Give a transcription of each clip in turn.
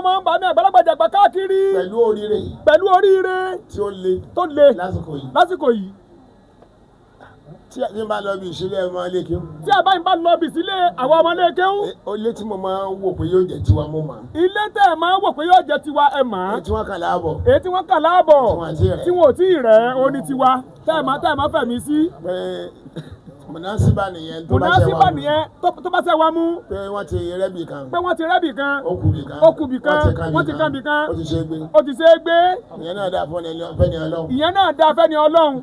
máa ń bá ní àgbàlagbà jàgbá káàkiri. Pẹ̀lú oríire. Tó le. Lásìkò yìí. Tí a bá lọ bí ìṣílẹ̀ ọmọ ilé kéwú. Tí a bá ń bá lọ bí ìṣílẹ̀ àwọn ọmọ ilé kéwú. Ilé tí mo máa ń wò pé yóò jẹ́ tiwa mo mọ̀. Ilé tẹ́ ẹ máa ń wò pé yóò jẹ́ tiwa ẹ mọ̀. Èyí tí wọ́n kà láàbọ̀. Èyí tí wọ́n kà láàbọ̀. Tí wọn ò tí ì rẹ̀ ó ní tiwa. Tẹ́ ẹ máa fẹ̀mí sí. Mùnásíbà nìyẹn tó bá ṣe wá mú. Pé wọ́n ti rẹ́bì kan. Ó kù bì kan. Wọ́n ti kan bì kan. Ó ti ṣe é gbé. Ìyẹn náà dáa fẹ́ni Ọlọ́run.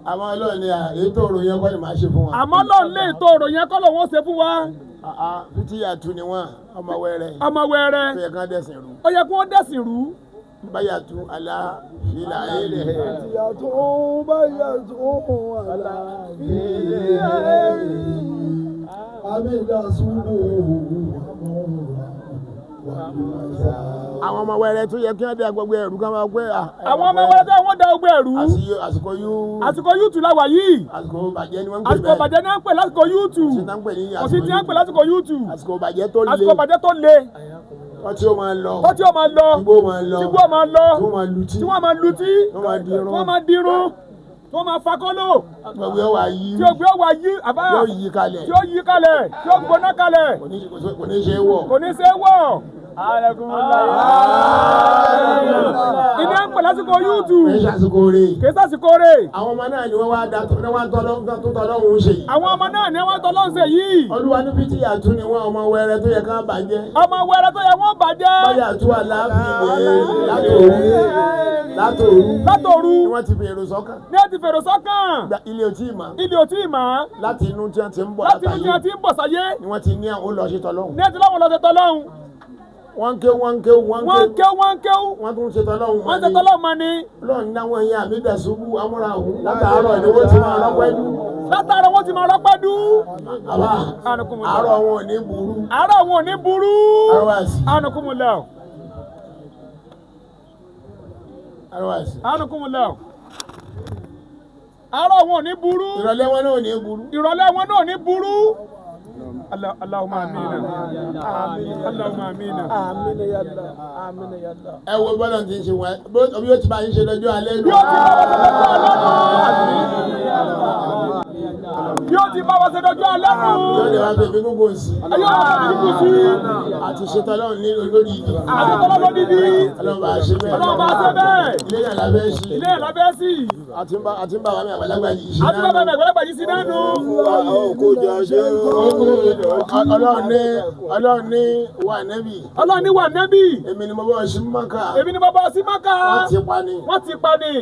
Àmọ́ Ọlọ́run ni ètò òrò yẹn kọ́ ni màá ṣe fún wa. Àmọ́ Ọlọ́run lè ètò òrò yẹn kọ́ lòun ó ṣe fún wa. Fìtíyàtú ni wọ́n ọmọ wẹ́rẹ́. Ó yẹ kí wọ́n dẹ̀sìn rú. Bayatu ala fila ele. Bayatu ala fila ele. Amida sunu. Àwọn ọmọ wẹ́rẹ́ tó yẹ kí wọ́n dá gbogbo ẹrù ká máa gbé. Àwọn ọmọ wẹ́rẹ́ tó yẹ wọ́n dá gbogbo ẹrù. Àsìkò yúùtù la wà yìí. Àsìkò bàjẹ́ ni wọ́n ń pè bẹ́ẹ̀. Àsìkò bàjẹ́ ni wọ́n ń pè lásìkò yúùtù. Kò sí tí wọ́n ń pè lásìkò yúùtù. Àsìkò bàjẹ́ tó le. Ọtí ó máa lọ. Igbó máa lọ. Tí wọ́n máa lutí. Tí wọ́n máa dirun. Tí wọ́n máa fakọ́lò. Gbogbo ẹ̀ wá yí. Tí ògbé wà yí. Yóò yí kalẹ̀. Tí ó yí kalẹ̀. Tí ó gbóná kalẹ̀. Kò ní ṣe é wọ̀. Ìní à ń pè lásìkò yúùtù. Kì í ṣàsìkò rẹ̀. Àwọn ọmọ náà ni wọ́n wá tọ́lọ́hún ṣe yìí. Àwọn ọmọ náà ni wọ́n tọ́lọ́hún ṣe yìí. Olúwa ní Fìtíyàtú ni wọ́n ọmọ wẹ́rẹ́ tó yẹ ká bàjẹ́. Ọmọ wẹ́rẹ́ tó yẹ wọ́n bàjẹ́. Bayatu aláàfin látòru. Ni wọ́n ti fèrò sọ́kàn. Ilé ò tí ì mọ̀. Láti inú tí wọ́n ti ń bọ̀ sáyé. Ni wọ́n ti ní àwọn olùṣe tọ́lọ́hún. Wọ́n kéwú. Wọ́n tún ṣe tọ́lọ́hún. Mọ́ ni. Ọlọ́run náwọn yẹn àmì dẹ̀sùbù amúra òun. Látàárọ̀ ni wọ́n ti máa rọ́pẹ́ dú. Ààrọ̀ wọn ò ní burú. Anakumullah. Ààrọ̀ wọn ò ní burú. Ìrọ̀lẹ́ wọn náà ò ní burú. Allahumma amina. Allahumma amina. Ẹ wo bọ́lá ti ń ṣe wọ́n bí ó ti bá ń ṣe lọ́jọ́ alẹ́ nù. Yóò ti bá wa ṣe lọ́jọ́ alẹ́ nù. Yóò lè wá fèmí gbogbo sí. Àti ṣetán lọ́run ní olórí ìdí. Ọlọ́run bá ṣe bẹ́ẹ̀. Ilé yẹn lábẹ́ sí. Àti ń bá wa mi àgbàlagbà yìí ṣe náà. Ọlọ́run ní wà nẹ́bì. Èmi ni mo bọ́ sí Mákà. Wọ́n ti pa ni.